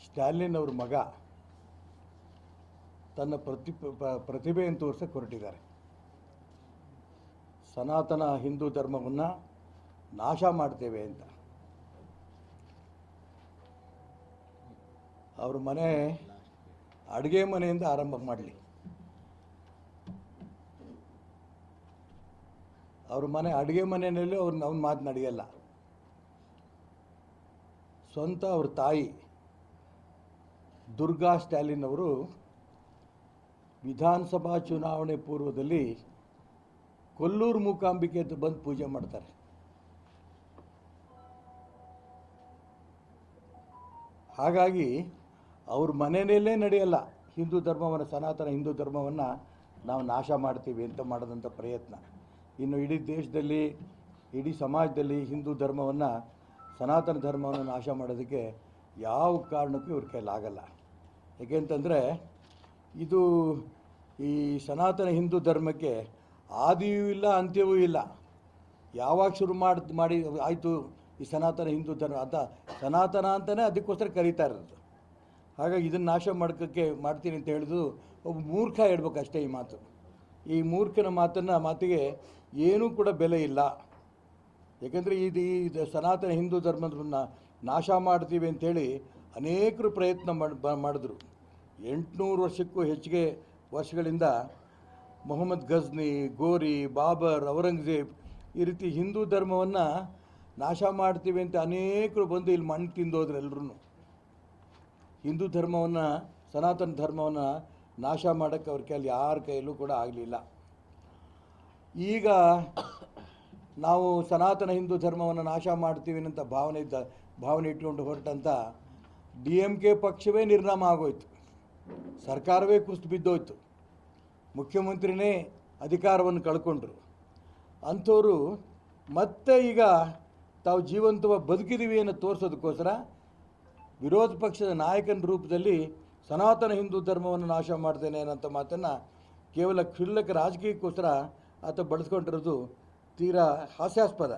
ಸ್ಟಾಲಿನ್ ಅವ್ರ ಮಗ ತನ್ನ ಪ್ರತಿಭೆಯನ್ನು ತೋರ್ಸಕ್ಕೆ ಹೊರಟಿದ್ದಾರೆ. ಸನಾತನ ಹಿಂದೂ ಧರ್ಮವನ್ನು ನಾಶ ಮಾಡ್ತೇವೆ ಅಂತ. ಅವ್ರ ಮನೆ ಅಡುಗೆ ಮನೆಯಿಂದ ಆರಂಭ ಮಾಡಲಿ. ಅವ್ರ ಮನೆ ಅಡುಗೆ ಮನೆಯಲ್ಲಿ ಅವ್ನ ಮಾತು ನಡೆಯಲ್ಲ. ಸ್ವಂತ ಅವ್ರ ತಾಯಿ ದುರ್ಗಾ ಸ್ಟಾಲಿನ್ ಅವರು ವಿಧಾನಸಭಾ ಚುನಾವಣೆ ಪೂರ್ವದಲ್ಲಿ ಕೊಲ್ಲೂರು ಮೂಕಾಂಬಿಕೆ ಅಂತ ಬಂದು ಪೂಜೆ ಮಾಡ್ತಾರೆ. ಹಾಗಾಗಿ ಅವ್ರ ಮನೆಯಲ್ಲೇ ನಡೆಯಲ್ಲ ಹಿಂದೂ ಧರ್ಮವನ್ನು, ಸನಾತನ ಹಿಂದೂ ಧರ್ಮವನ್ನು ನಾವು ನಾಶ ಮಾಡ್ತೀವಿ ಅಂತ ಮಾಡೋದಂಥ ಪ್ರಯತ್ನ. ಇನ್ನು ಇಡೀ ದೇಶದಲ್ಲಿ, ಇಡೀ ಸಮಾಜದಲ್ಲಿ ಹಿಂದೂ ಧರ್ಮವನ್ನು, ಸನಾತನ ಧರ್ಮವನ್ನು ನಾಶ ಮಾಡೋದಕ್ಕೆ ಯಾವ ಕಾರಣಕ್ಕೂ ಇವ್ರ ಕೈಲಾಗಲ್ಲ. ಏಕೆಂತಂದರೆ ಇದು ಈ ಸನಾತನ ಹಿಂದೂ ಧರ್ಮಕ್ಕೆ ಆದಿಯೂ ಇಲ್ಲ, ಅಂತ್ಯವೂ ಇಲ್ಲ. ಯಾವಾಗ ಶುರು ಮಾಡಿ ಆಯಿತು ಈ ಸನಾತನ ಹಿಂದೂ ಧರ್ಮ ಅಂತ, ಸನಾತನ ಅಂತಲೇ ಅದಕ್ಕೋಸ್ಕರ ಕರೀತಾ ಇರೋದು. ಹಾಗಾಗಿ ಇದನ್ನು ನಾಶ ಮಾಡ್ತೀನಿ ಅಂತ ಹೇಳಿದ್ರು ಒಬ್ಬ ಮೂರ್ಖ ಹೇಳ್ಬೇಕು ಅಷ್ಟೇ ಈ ಮಾತು. ಈ ಮೂರ್ಖನ ಮಾತಿಗೆ ಏನೂ ಕೂಡ ಬೆಲೆ ಇಲ್ಲ. ಏಕೆಂದರೆ ಇದು ಸನಾತನ ಹಿಂದೂ ಧರ್ಮವನ್ನು ನಾಶ ಮಾಡ್ತೀವಿ ಅಂಥೇಳಿ ಅನೇಕರು ಪ್ರಯತ್ನ ಮಾಡಿದ್ರು. 800 ವರ್ಷಕ್ಕೂ ಹೆಚ್ಚಿಗೆ ವರ್ಷಗಳಿಂದ ಮೊಹಮ್ಮದ್ ಗಜ್ನಿ, ಗೋರಿ, ಬಾಬರ್, ಔರಂಗಜೇಬ್ ಈ ರೀತಿ ಹಿಂದೂ ಧರ್ಮವನ್ನು ನಾಶ ಮಾಡ್ತೀವಿ ಅಂತ ಅನೇಕರು ಬಂದು ಇಲ್ಲಿ ಮಣ್ಣು ತಿಂದೋದ್ರು. ಎಲ್ಲರೂ ಹಿಂದೂ ಧರ್ಮವನ್ನು, ಸನಾತನ ಧರ್ಮವನ್ನು ನಾಶ ಮಾಡೋಕ್ಕೆ ಅವ್ರ ಕೈಯಲ್ಲಿ ಯಾರ ಕೈಯಲ್ಲೂ ಕೂಡ ಆಗಲಿಲ್ಲ. ಈಗ ನಾವು ಸನಾತನ ಹಿಂದೂ ಧರ್ಮವನ್ನು ನಾಶ ಮಾಡ್ತೀವಿ ಅಂತ ಭಾವನೆ ಇಟ್ಕೊಂಡು ಹೊರಟಂಥ DMK ಪಕ್ಷವೇ ನಿರ್ನಾಮ ಆಗೋಯ್ತು. ಸರ್ಕಾರವೇ ಕುಸಿದು ಬಿದ್ದೋಯ್ತು. ಮುಖ್ಯಮಂತ್ರಿನೇ ಅಧಿಕಾರವನ್ನು ಕಳ್ಕೊಂಡ್ರು. ಅಂಥವರು ಮತ್ತೆ ಈಗ ತಾವು ಜೀವಂತವಾಗಿ ಬದುಕಿದ್ದೀವಿ ಅನ್ನೋ ತೋರಿಸೋದಕ್ಕೋಸ್ಕರ ವಿರೋಧ ಪಕ್ಷದ ನಾಯಕನ ರೂಪದಲ್ಲಿ ಸನಾತನ ಹಿಂದೂ ಧರ್ಮವನ್ನು ನಾಶ ಮಾಡ್ತೇನೆ ಅನ್ನೋಂಥ ಮಾತನ್ನು ಕೇವಲ ಕ್ಷುಲ್ಲಕ ರಾಜಕೀಯಕ್ಕೋಸ್ಕರ ಆತ ಬಳಸ್ಕೊಂಡಿರೋದು ತೀರಾ ಹಾಸ್ಯಾಸ್ಪದ.